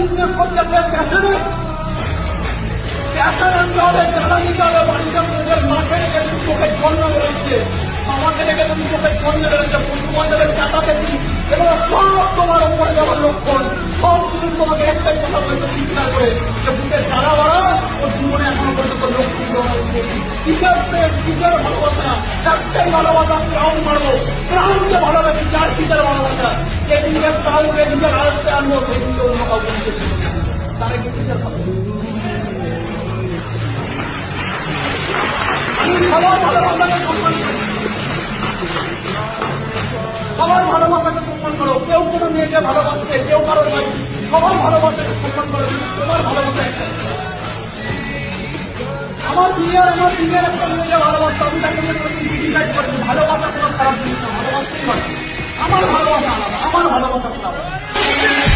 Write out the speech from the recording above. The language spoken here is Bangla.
বিজনেস করতে প্যাশনে আনতে হবে, টাকা নিতে হবে। বাড়িটা তোদের মাঠে রেখে তুমি চোখে জল বেরোচ্ছে, আমাকে রেখে তুমি চোখে জল বেরোচ্ছে, বন্ধু বান্ধবের টাকা পেয়েছি, এগুলো সব তোমার উপরে যাওয়ার লক্ষণ। সব কিছু তোমাকে একটাই কথা বলতে চিন্তা করে যে বুকে তারা বাড়া ও জীবনে এখনো পর্যন্ত লক্ষ্মী কিসের প্রেম, কিসের ভালোবাসা, একটাই ভালোবাসা, প্রাণ মারবো, প্রাণকে ভালোবাসি। যার কিসের ভালোবাসা, যে নিজের প্রাণকে নিজের আয়ত্তে আনবো, সেই দিকে অন্য কাউকে নিতে তারা কি কিসের ভালোবাসা? আমি সবার ভালোবাসাকে সম্মান করি, সবার ভালোবাসাকে সম্মান করো। কেউ কোনো মেয়েকে ভালোবাসছে, কেউ কারো নয়, সবার ভালোবাসাকে সম্মান করো। তোমার ভালোবাসা একটা, আমার বিয়ের একটা মেয়েকে ভালোবাসা, আমি তাকে ডিসাইড করি। ভালোবাসা কোনো খারাপ জিনিস না, ভালোবাসতেই পারে। আমার ভালোবাসা আলাদা, আমার ভালোবাসা আলাদা।